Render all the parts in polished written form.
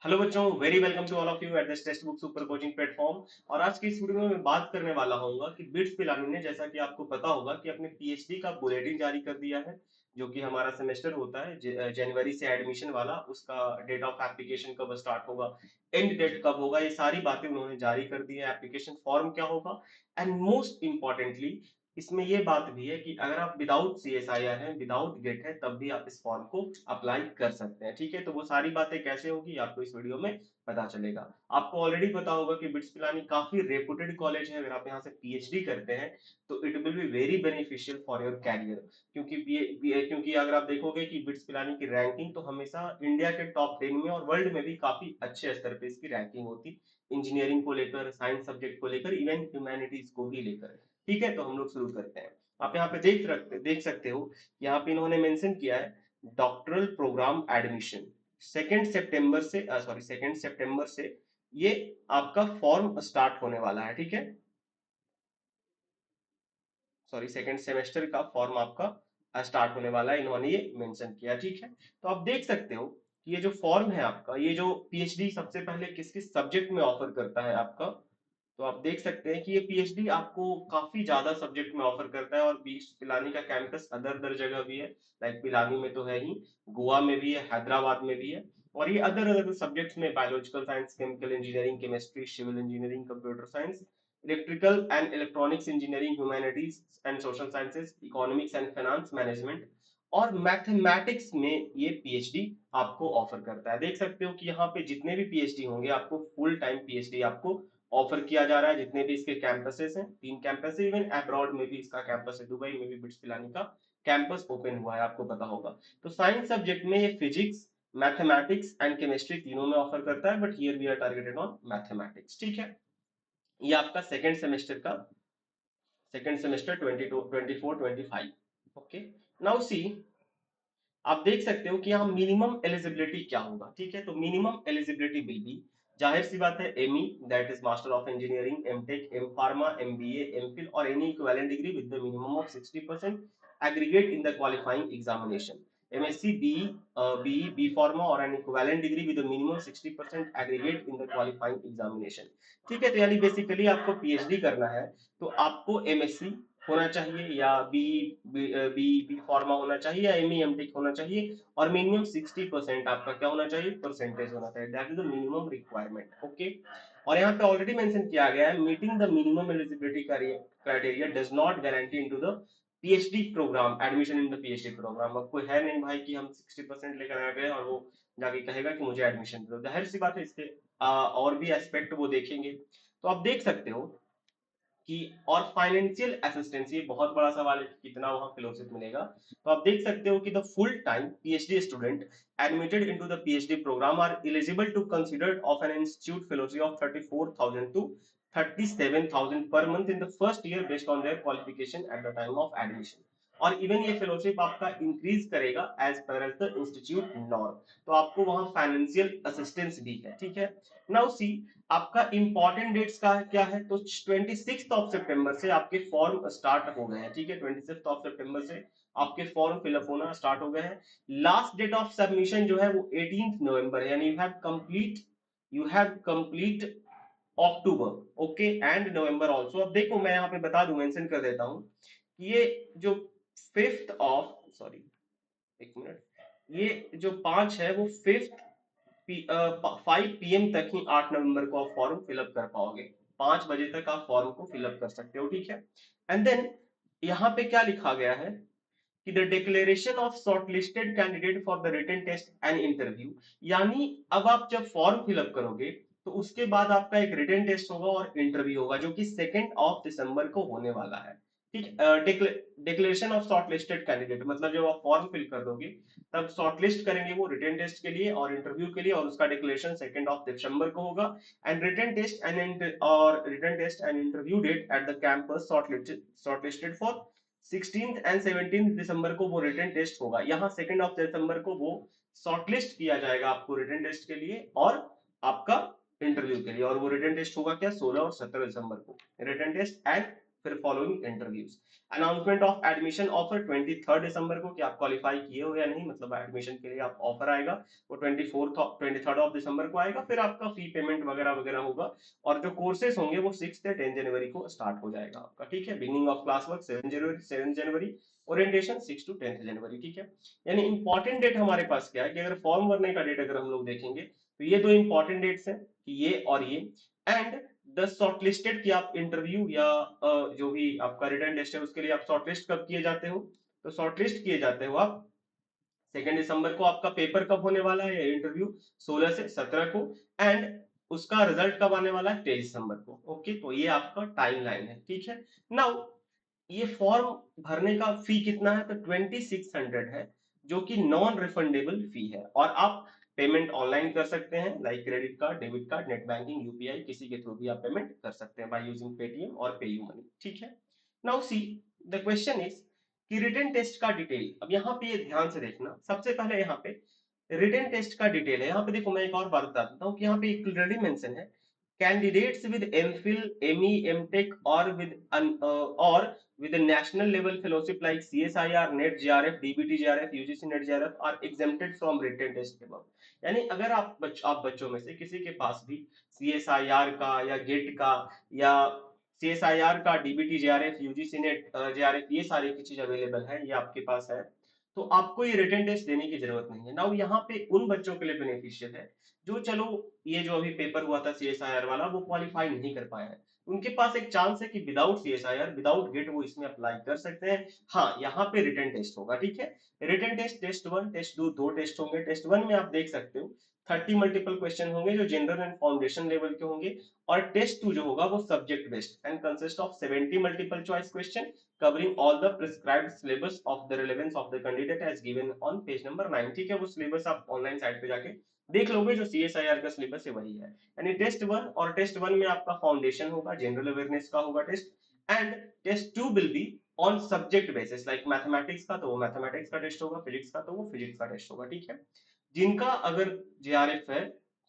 Hello बच्चों, very welcome to all of you at this text book super coaching platform. और आज की इस वीडियो में मैं बात करने वाला हूँ कि बिट्स पिलानी ने, जैसा कि आपको पता होगा, कि अपने पीएचडी का बुलेटिन जारी कर दिया है। जो कि हमारा सेमेस्टर होता है जनवरी से एडमिशन वाला, उसका डेट ऑफ एप्लीकेशन कब स्टार्ट होगा, एंड डेट कब होगा, ये सारी बातें उन्होंने जारी कर दी है। एप्लीकेशन फॉर्म क्या होगा, एंड मोस्ट इंपॉर्टेंटली इसमें ये बात भी है कि अगर आप विदाउट सीएसआईआर हैं, विदाउट गेट है, तब भी आप इस फॉर्म को अप्लाई कर सकते हैं। ठीक है, तो वो सारी बातें कैसे होगी आपको इस वीडियो में पता चलेगा। आपको ऑलरेडी पता होगा कि बिट्स पिलानी काफी रेपुटेड कॉलेज है। अगर आप यहाँ से पीएचडी करते हैं तो it will be very beneficial for your career. क्योंकि अगर आप देखोगे कि बिट्स पिलानी की रैंकिंग तो हमेशा इंडिया के टॉप 10 में और वर्ल्ड में भी काफी अच्छे स्तर पे इसकी रैंकिंग होती, इंजीनियरिंग को लेकर, साइंस सब्जेक्ट को लेकर, इवन ह्यूमैनिटीज को भी लेकर। ठीक है, तो हम लोग शुरू करते हैं। आप यहाँ पे देख सकते हो, यहाँ पे इन्होंने मेंशन किया है डॉक्टरल प्रोग्राम एडमिशन। सेकेंड सितंबर से ये आपका फॉर्म स्टार्ट होने वाला है। ठीक है, सेकेंड सेमेस्टर का फॉर्म आपका स्टार्ट होने वाला है, इन्होंने ये मेंशन किया। ठीक है, तो आप देख सकते हो कि ये जो फॉर्म है आपका, ये जो पीएचडी सबसे पहले किस किस सब्जेक्ट में ऑफर करता है आपका, तो आप देख सकते हैं कि ये पीएचडी आपको काफी ज्यादा सब्जेक्ट में ऑफर करता है। और बीच पिलानी का कैंपस अदर अदर जगह भी है। लाइक पिलानी में तो है ही, गोवा में भी है, हैदराबाद में भी है। और ये अदर अदर सब्जेक्ट्स में biological science, chemical engineering, chemistry, civil engineering, computer science, electrical and electronics engineering, humanities and social sciences, economics and finance management और मैथमेटिक्स में ये पीएचडी आपको ऑफर करता है। देख सकते हो कि यहाँ पे जितने भी पीएचडी होंगे, आपको फुल टाइम पीएचडी आपको ऑफर किया जा रहा है। जितने भी इसके कैंपसेस हैं, 3 कैंपस है, इवन अब्रॉड में भी इसका कैंपस है, दुबई में भी बिट्स पिलानी का कैंपस ओपन हुआ है, आपको पता होगा। तो साइंस सब्जेक्ट में ये फिजिक्स, मैथमेटिक्स एंड केमिस्ट्री तीनों में ऑफर करता है, but here we are targeted on mathematics. ठीक है, ये आपका second semester 22 24 25। Okay, now see, आप देख सकते हो कि यहाँ मिनिमम एलिजिबिलिटी क्या होगा। ठीक है, तो मिनिमम एलिजिबिलिटी विल बी, जाहिर सी बात है, ME, that is master of engineering, MTech, M pharma, MBA, MPhil और any equivalent degree with the minimum of 60% aggregate in the qualifying examination. MSc, BE, B pharma और an equivalent degree with the minimum 60% aggregate in the qualifying examination. ठीक है, तो यानी basically आपको PhD करना है तो आपको एमएससी होना चाहिए, या B B B B pharma होना चाहिए, या एम एम टेक होना चाहिए, और मिनिमम 60% आपका क्या होना चाहिए, परसेंटेज होना चाहिए। That is the minimum requirement. Okay, और यहाँ पे ऑलरेडी मेंशन किया गया है, meeting the minimum eligibility criteria does not guarantee into the PhD programme, admission in the PhD programme. अब कोई है नहीं भाई कि हम 60% लेकर आ गए और वो जाके कहेगा कि मुझे एडमिशन दो। जाहिर सी बात है, इसके और भी एस्पेक्ट वो देखेंगे। तो आप देख सकते हो कि, और फाइनेंशियल असिस्टेंस, ये बहुत बड़ा सवाल है कि कितना वहां फेलोशिप मिलेगा। तो आप देख सकते हो कि the full time PhD student admitted into the PhD program are eligible to consider of an institute fellowship of 34,000 to 37,000 per month in the first year based on their qualification at the time of admission। और even ये fellowship आपका increase करेगा as per as the institute norm. तो आपको वहां financial assistance भी है। ठीक है, नाउ सी, आपका इंपॉर्टेंट डेट्स का क्या है, तो 26 सितंबर से आपके फॉर्म स्टार्ट हो गए हैं। ठीक है, 26 सितंबर से आपके फॉर्म फिलअप होना स्टार्ट हो गए हैं। लास्ट डेट ऑफ सबमिशन जो है वो 18 नवंबर है, यानी you have complete October, okay, and November also. अब देखो, मैं यहाँ पे बता दूं, मेंशन कर देता हूँ कि ये जो 1 ये जो 5 है वो 5 PM तक ही 8 नवंबर को आप फॉर्म फिलअप कर पाओगे। 5 बजे तक आप फॉर्म को फिलअप कर सकते हो। ठीक है, एंड देन यहाँ पे क्या लिखा गया है कि the declaration of shortlisted candidate for the written test and interview. यानी अब आप जब फॉर्म फिलअप करोगे तो उसके बाद आपका एक रिटन टेस्ट होगा और इंटरव्यू होगा, जो कि 2 दिसंबर को होने वाला है। ठीक, डिक्लेरेशन ऑफ शॉर्टलिस्टेड कैंडिडेट मतलब जब आप फॉर्म फिल कर दोगे तब शॉर्टलिस्ट करेंगे वो रिटन टेस्ट के लिए और इंटरव्यू के लिए, और उसका डिक्लेरेशन 2 दिसंबर को होगा। And written test and interview date at the campus shortlisted for 16 and 17 दिसंबर को वो रिटन टेस्ट होगा। यहाँ 2 दिसंबर को वो शॉर्टलिस्ट किया जाएगा आपको रिटन टेस्ट के लिए और आपका इंटरव्यू के लिए। और वो रिटन टेस्ट होगा क्या, 16 और 17 दिसंबर को रिटन टेस्ट एंड फिर following interviews. Announcement of admission offer 23 दिसंबर को, कि आप क्वालिफाई किए हो या नहीं, मतलब एडमिशन के लिए आप ऑफर आएगा वो 23 ऑफ दिसंबर को आएगा। फिर आपका फी पेमेंट वगैरह वगैरह होगा, और जो कोर्सेज होंगे वो 6 या 10 जनवरी को स्टार्ट हो जाएगा आपका, ठीक है। Beginning of class work 7 January, orientation 6 to 10 जनवरी, ठीक है। यानी इंपॉर्टेंट डेट हमारे पास क्या है कि अगर फॉर्म भरने का डेट अगर हम लोग देखेंगे तो ये दो इंपॉर्टेंट डेट्स हैं, कि ये और ये। एंड द शॉर्टलिस्टेड, की आप इंटरव्यू या जो भी आपका रिटन टेस्ट है उसके लिए आप शॉर्टलिस्ट कब किए जाते हो, तो शॉर्टलिस्ट किए जाते हो आप 2 दिसंबर को। आपका पेपर कब होने वाला है, इंटरव्यू 16 से 17 को, एंड उसका रिजल्ट कब आने वाला है, 23 दिसंबर को। ओके, तो ये आपका टाइम लाइन है, ठीक है। नाउ ये फॉर्म भरने का फी कितना है, तो 2600 है, जो कि नॉन रिफंडेबल फी है। और आप पेमेंट ऑनलाइन कर सकते हैं, like credit card, debit card, net banking, UPI, किसी के थ्रू भी आप पेमेंट कर सकते हैं बाय यूजिंग पेटीएम और पेयू मनी, ठीक है। Now see the question is कि रिटन टेस्ट का डिटेल। अब यहाँ पे ये ध्यान से देखना, सबसे पहले यहाँ पे रिटन टेस्ट का डिटेल है। यहाँ पे देखो, मैं एक और बात बता देता हूँ कि यहाँ पे क्लियरली मेंशन है, candidates with MPhil, ME, MTech और with a national level fellowship like CSIR, NET, JRF, DBT, JRF, UGC, NET, JRF are exempted from written test above। यानी अगर आप बच्चों में से किसी के पास भी CSIR का या गेट का या CSIR का, DBT, JRF, UGC, NET, JRF, ये सारी की चीज अवेलेबल है, ये आपके पास है, तो आपको ये रिटन टेस्ट देने की जरूरत नहीं है। नाउ यहाँ पे उन बच्चों के लिए बेनिफिशियल है जो, चलो ये जो अभी पेपर हुआ था CSIR वाला, वो क्वालिफाई नहीं कर पाया है, उनके पास एक चांस है कि विदाउट CSIR, विदाउट गेट वो इसमें अप्लाई कर सकते हैं। हाँ, यहाँ पे रिटन टेस्ट होगा, ठीक है। रिटन टेस्ट, टेस्ट 1, टेस्ट 2, दो टेस्ट होंगे। टेस्ट 1 में आप देख सकते हो 30 मल्टीपल क्वेश्चन होंगे जो जनरल एंड फाउंडेशन लेवल के होंगे, और टेस्ट 2 जो होगा वो subject based and consist of 70 multiple choice question covering all the prescribed syllabus of the relevance of the candidate as given on page number 9, ठीक है। वो सिलेबस आप ऑनलाइन साइट पे जाके देख लोगे, जो CSIR का सिलेबस है वही है। यानी टेस्ट 1, और टेस्ट 1 में आपका फाउंडेशन होगा, जनरल अवेयरनेस का होगा test, and test 2 will be on subject basis, like mathematics का तो वो मैथमेटिक्स का टेस्ट होगा, फिजिक्स का तो वो फिजिक्स का टेस्ट होगा, ठीक है। जिनका अगर JRF है,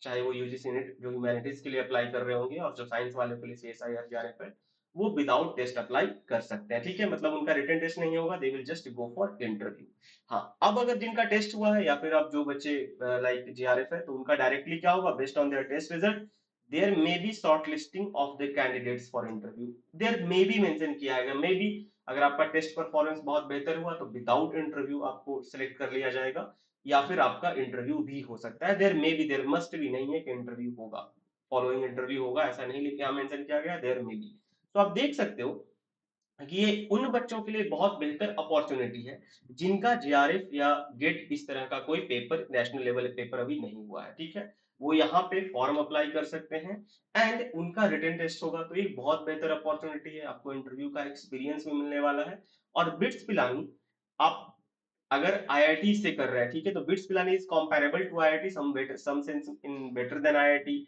चाहे वो UGC नेट जो ह्यूमैनिटीज के लिए अप्लाई कर रहे होंगे, और जो साइंस वाले के लिए CSIR JRF है, वो विदाउट टेस्ट अप्लाई कर सकते हैं, ठीक है। मतलब उनका रिटन टेस्ट नहीं होगा, they will just go for interview. हाँ, अब अगर जिनका टेस्ट हुआ है, या फिर अब जो बच्चे लाइक JRF है, तो उनका डायरेक्टली क्या होगा, based on their test result there may be shortlisting of the candidates for interview. There may be mention किया है, मे बी अगर आपका टेस्ट परफॉर्मेंस बहुत बेहतर हुआ तो विदाउट इंटरव्यू आपको सिलेक्ट कर लिया जाएगा, या फिर आपका इंटरव्यू भी हो सकता है। There may be, there must भी नहीं है कि इंटरव्यू होगा, फॉलोइंग इंटरव्यू होगा ऐसा नहीं लिखा, यहाँ मेंशन किया गया देयर मे बी। तो आप देख सकते हो कि ये उन बच्चों के लिए बहुत बेहतर अपॉर्चुनिटी है जिनका JRF या गेट इस तरह का कोई पेपर, नेशनल लेवल पेपर अभी नहीं हुआ है, ठीक है। वो यहाँ पे फॉर्म अप्लाई कर सकते हैं, एंड उनका रिटन टेस्ट होगा, तो एक बहुत बेहतर अपॉर्चुनिटी है, आपको इंटरव्यू का एक्सपीरियंस भी मिलने वाला है। और बिट्स पिलानी, आप अगर IIT से कर रहे हैं, ठीक है, तो BITS Pilani is comparable to IIT, some better, some sense in better than IIT,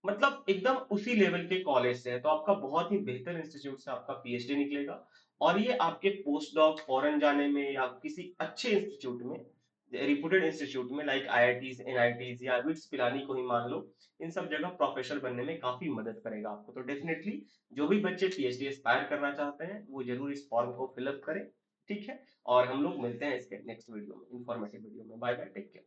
मतलब एकदम उसी लेवल के कॉलेज से है, तो आपका बहुत ही बेहतर इंस्टीट्यूट से आपका PhD निकलेगा। और ये आपके पोस्ट डॉक फॉरेन जाने में, या किसी अच्छे इंस्टीट्यूट में, रिप्यूटेड इंस्टीट्यूट में, लाइक IITs, NITs या बिट्स पिलानी को ही मान लो, इन सब जगह प्रोफेसर बनने में काफी मदद करेगा आपको। तो डेफिनेटली जो भी बच्चे PhD एस्पायर करना चाहते हैं वो जरूर इस फॉर्म को फिलअप करें, ठीक है। और हम लोग मिलते हैं इसके नेक्स्ट वीडियो में, इंफॉर्मेटिव वीडियो में। Bye bye, take care.